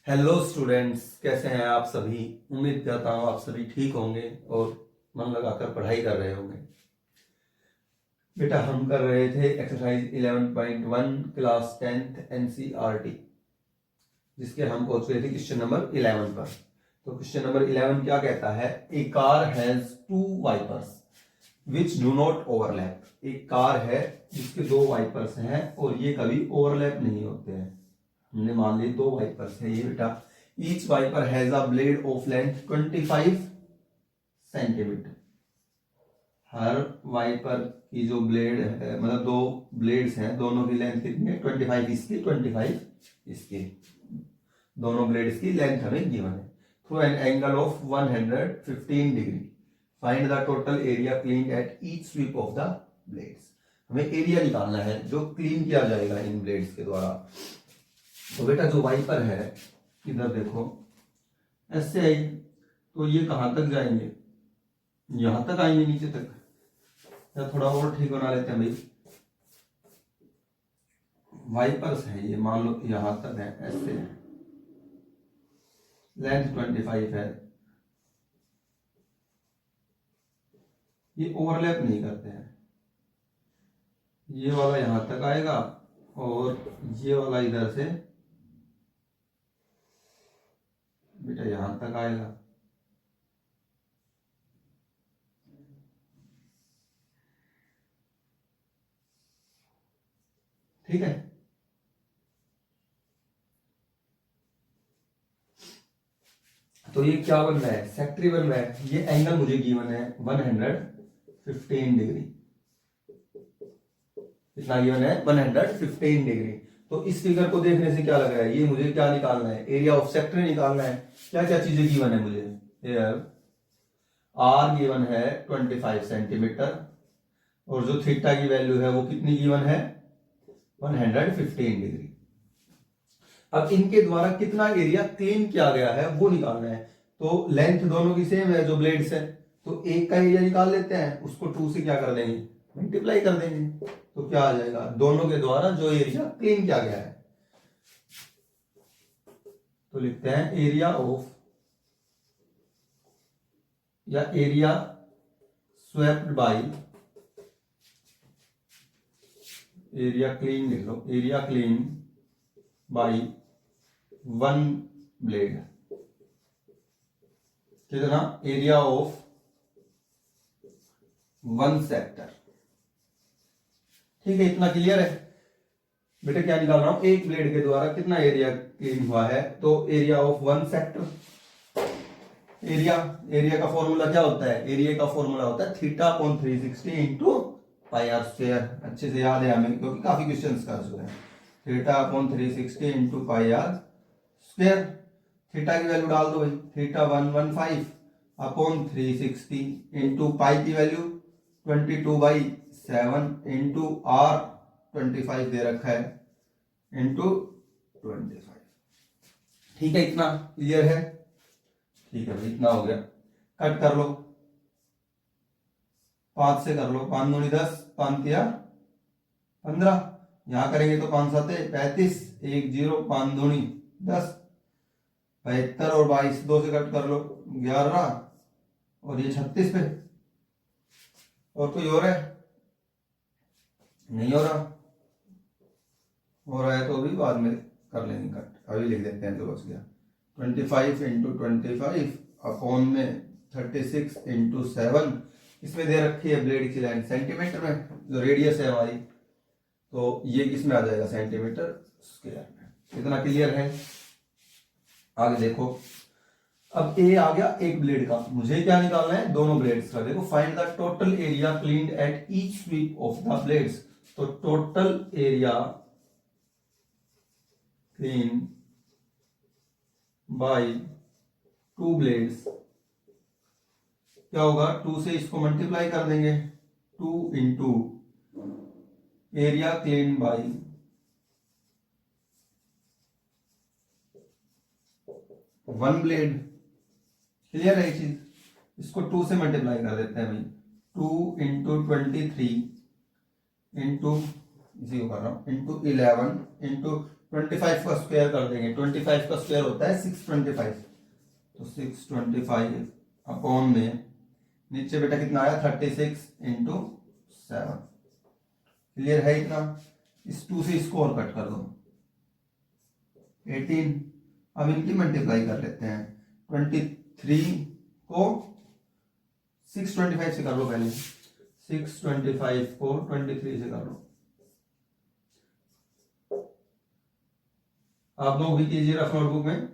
Hello students, कैसे हैं आप सभी। उम्मीद करता हूँ आप सभी ठीक होंगे और मन लगाकर पढ़ाई कर रहे होंगे। बेटा, हम कर रहे थे एक्सरसाइज 11.1 क्लास 10th NCERT, जिसके हम पहुंच गए थे क्वेश्चन नंबर 11 पर। तो क्वेश्चन नंबर 11 क्या कहता है? A car has two wipers which do not overlap. एक कार है जिसके दो वाइपर्स हैं और ये कभी ओवरलैप नहीं होते हैं। हमने मान ली दो वाइपर्स है ये बेटा। Each wiper has a blade of length 25 centimeter. हर वाइपर की जो ब्लेड है, मतलब दो ब्लेड्स हैं, दोनों की लेंथ कितनी है? 25 इसकी, 25 इसकी। दोनों ब्लेड्स की लेंथ हमें गिवन है। Through an angle of 115 degree find the total area clean at each sweep of the blades. हमें एरिया निकालना है जो क्लीन किया जाएगा इन ब्लेड्स के द्वारा। तो बेटा जो वाइपर है, इधर देखो, ऐसे आई तो ये कहां तक जाएंगे? यहां तक आएंगे, नीचे तक। या थोड़ा और ठीक बना लेते हैं भाई। वाइपर्स है ये, मान लो यहां तक है, ऐसे है, लेंथ 25 है। ये ओवरलैप नहीं करते हैं। ये वाला यहां तक आएगा और ये वाला इधर से बेटा यहां तक आएगा। ठीक है। तो ये क्या बन रहा है? सेक्टरी बन रहा है। ये एंगल मुझे गिवन है 115 डिग्री। कितना गिवन है? 115 डिग्री। तो इस फिगर को देखने से क्या लग रहा है? ये मुझे क्या निकालना है? एरिया ऑफ सेक्टर निकालना है। क्या क्या चीजें गिवन है मुझे? आर गिवन है 25 सेंटीमीटर और जो थीटा की वैल्यू है वो कितनी गिवन है? 115 डिग्री। अब इनके द्वारा कितना एरिया क्लीन किया गया है वो निकालना है। तो लेंथ दोनों की सेम है जो ब्लेड्स है, तो एक का एरिया निकाल लेते हैं, उसको 2 से क्या कर देंगे? मल्टीप्लाई कर देंगे। तो क्या आ जाएगा? दोनों के द्वारा जो एरिया क्लीन किया गया है। तो लिखते हैं एरिया ऑफ, या area swept by, area clean लिख लो, area clean by one blade. कितना? Area of one sector. ठीक है, इतना क्लियर है बेटा। क्या निकाल रहा हूं? एक ब्लेड के द्वारा कितना एरिया क्लीन हुआ है? तो area of one sector. Area का फॉर्मूला क्या होता है? एरिया का फॉर्मूला होता है theta upon 360 into pi are square. अच्छे से याद है हमें, क्योंकि काफी क्वेश्चंस कर चुके हैं। Theta upon 360 into pi are square. Theta की वैल्यू डाल दो भाई, थीटा 115 अपॉन 360 इंटू पाई की वैल्यू 22/7 इंटू आर 25 दे रखा है इंटू 25। ठीक है, इतना क्लियर है? ठीक है भाई, इतना हो गया। कट कर लो, 5 से कर लो, 5 दूनी 10, 5 तिया 15। यहां करेंगे तो 5 7 35, 1 0, 5 दूनी 10, 72 और 22 2 से कट कर लो 11, और ये 36 पे। और कोई और है? नहीं हो रहा। हो रहा है तो भी बाद में कर लेंगे कट, अभी लिख देते हैं जो बच गया। 25 इंटू 25 अपॉन में 36 इंटू 7। इसमें दे रखी है ब्लेड की लेंथ सेंटीमीटर में, जो रेडियस है हमारी, तो ये किसमें आ जाएगा? सेंटीमीटर स्क्वायर में। इतना क्लियर है? आगे देखो, अब ए आ गया एक ब्लेड का, मुझे क्या निकालना है? दोनों ब्लेड्स का। देखो, find the total area cleaned at each sweep of the blades. तो total area clean by two blades क्या होगा? 2 से इसको मल्टीप्लाई कर देंगे, 2 into area clean by one blade. Clear है ये चीज? इसको 2 से मल्टीप्लाई कर देते हैं भाई, 2 इंटू 23 इंटू, इसी को कर रहा हूं, इंटू 11 इंटू 25 का स्क्वायर कर देंगे। 25 का स्क्वायर होता है 625, तो 625 अपॉन में नीचे बेटा कितना आया 36 इंटू 7। क्लियर है इतना? इस 2 से इसको और कट कर दो 18। अब इनकी मल्टीप्लाई कर लेते हैं। 23 को 625 से कर लो पहले, 625 को 23 से कर लो। आप लोग भी कीजिए रफ नोटबुक में।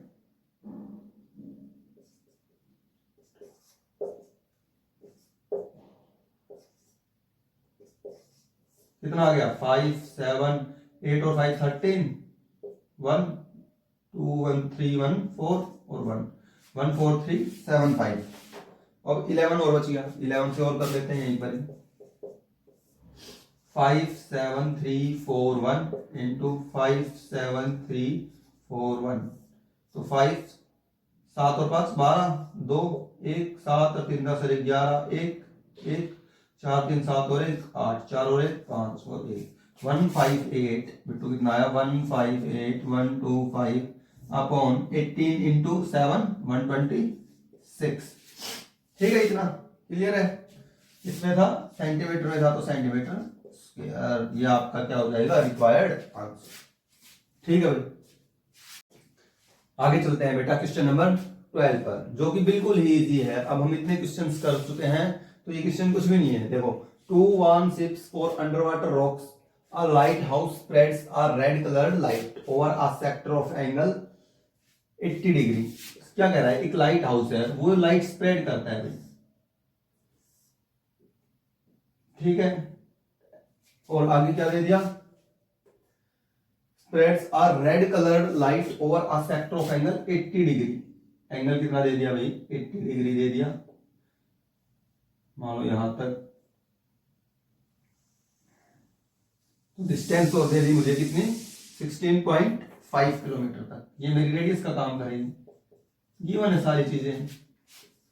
कितना आ गया 5 7 8 और 5 13, 1 2 1 3 1 4 और 1 1 4 3 7 5। अब 11 और बच गया, 11 से और कर लेते हैं यहीं पर। 5 7 3 4 1 इंटू 5 7 3 4 1, तो 5 7 और 5 12, 2 1 7 और 3 10 और 11 1 1 4 3 7 और 1 8 4 और 1 5 और 1 158। बिट्टू कितना आया 158 125 अपॉन 18 इंटू 7 126। ठीक है, इतना क्लियर है? इसमें था सेंटीमीटर में था तो सेंटीमीटर स्क्वायर। ये आपका क्या हो जाएगा रिक्वायर्ड आंसर। ठीक है भाई, आगे चलते हैं बेटा क्वेश्चन नंबर 12 पर, जो कि बिल्कुल ही इजी है। अब हम इतने क्वेश्चंस कर चुके हैं तो ये क्वेश्चन कुछ भी नहीं है। देखो 2 1 6 4 underwater rocks a lighthouse spreads a red colored light over a sector of angle 80 degree. क्या कह रहा है, एक लाइट हाउस है, वो लाइट स्प्रेड करता है भाई। ठीक है, और आगे क्या दे दिया, spreads a red colored light over a sector of angle 80 degree. Angle कितना दे दिया भाई 80 डिग्री दे दिया। मान लो यहां तक डिस्टेंस और दे दी मुझे कितनी 16.5 किलोमीटर तक। ये मेरी रेडियस का काम करेगी। गिवन है सारी चीजें,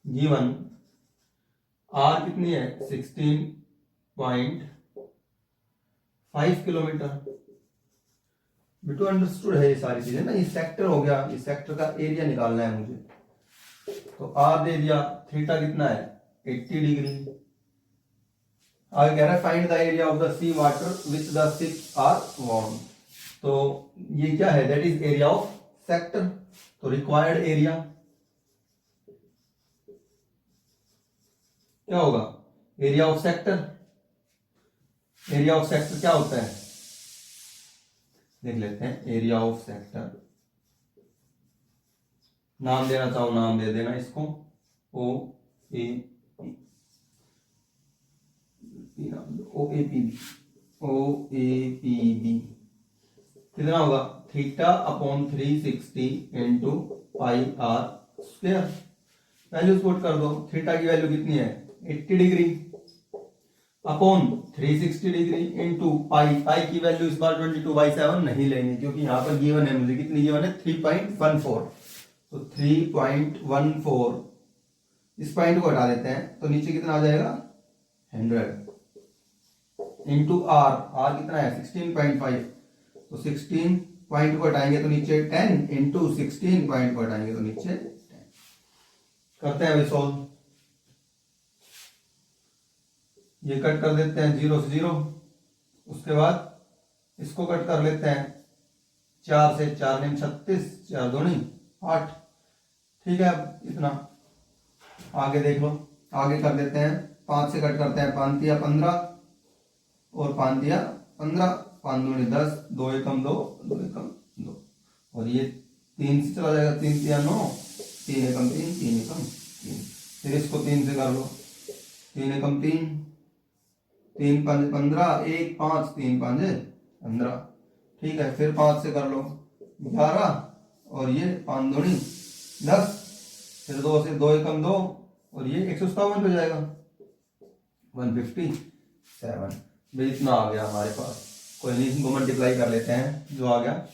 गिवन आर कितनी है 16.5 किलोमीटर। बिटू अंडरस्टूड है ये सारी चीजें ना। ये सेक्टर हो गया, ये सेक्टर का एरिया निकालना है मुझे। तो आर दे दिया, थीटा कितना है 80 डिग्री। आगे कह रहा है find the area of the sea water which the ships are warm. तो ये क्या है, that is area of sector. तो रिक्वायर्ड एरिया क्या होगा, area of sector. Area of sector क्या होता है देख लेते हैं। एरिया ऑफ सेक्टर, नाम देना चाहो नाम दे देना इसको, ओ ए OAPB कितना होगा theta upon 360 into pi are square. Values put कर दो। थीटा की वैल्यू कितनी है 80 degree upon 360 degree into pi. Pi की वैल्यू इस बार 22/7 नहीं लेंगे क्योंकि यहां पर गिवन है मुझे, कितनी गिवन है 3.14। तो 3.14 इस पॉइंट को हटा देते हैं तो नीचे कितना आ जाएगा 100 इंटू आर। आर कितना है 16.5, तो 16 पॉइंट को हटाएंगे तो नीचे 10 इंटू 16 पॉइंट को हटाएंगे तो नीचे 10। करते हैं अभी सॉल्व। ये कट कर देते हैं 0 से 0। उसके बाद इसको कट कर लेते हैं 4 से, 4 9 36, 4 2 8। ठीक है, अब इतना आगे देख लो। आगे कर देते हैं 5 से कट करते हैं 5 तिया 15 और 5 तिया 15, 5 दूनी 10, 2 एकम 2, 2 एकम 2 और ये 3 से चला जाएगा 3 तिया 9, 3 एकम 3, 3 एकम 3। फिर इसको 3 से कर लो 3 एकम 3, 3 5 15, 1 5 3 5 15। ठीक है, फिर 5 से कर लो 11 और ये 5 दूनी 10, फिर 2 से 2 एकम 2 और ये 157 हो जाएगा 157। भाई इतना आ गया हमारे पास। कोई नहीं, इनको मल्टीप्लाई कर लेते हैं। जो आ गया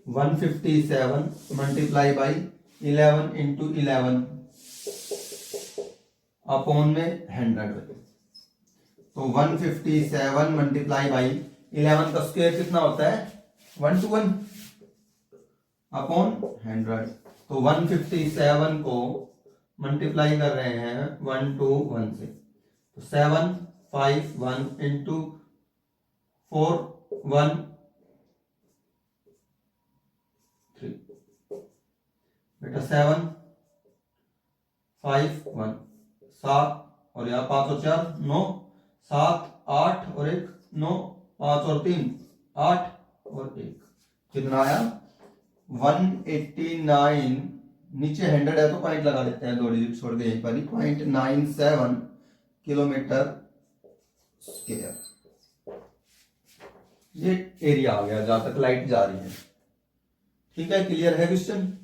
157 मल्टीप्लाई बाई 11 इंटू 11 अपॉन में 100। तो 157 मल्टीप्लाई बाई 11 का स्क्वायर कितना होता है 1 to 1। अपॉन 100। तो 157 को मल्टीप्लाई कर रहे हैं 1 to 1 से, तो 751 इंटू 413 बेटा 751 7 और यहाँ 5 और 4 9 7 8 और 1 9 5 और 3 8 और 1 कितना आया 189। नीचे 100 है तो पॉइंट लगा देते हैं, 2 डिजिट छोड़ के यहीं पर ही 0.97 किलोमीटर स्क्वायर। ये एरिया आ गया जहां तक लाइट जा रही है। ठीक है, क्लियर है क्वेश्चन।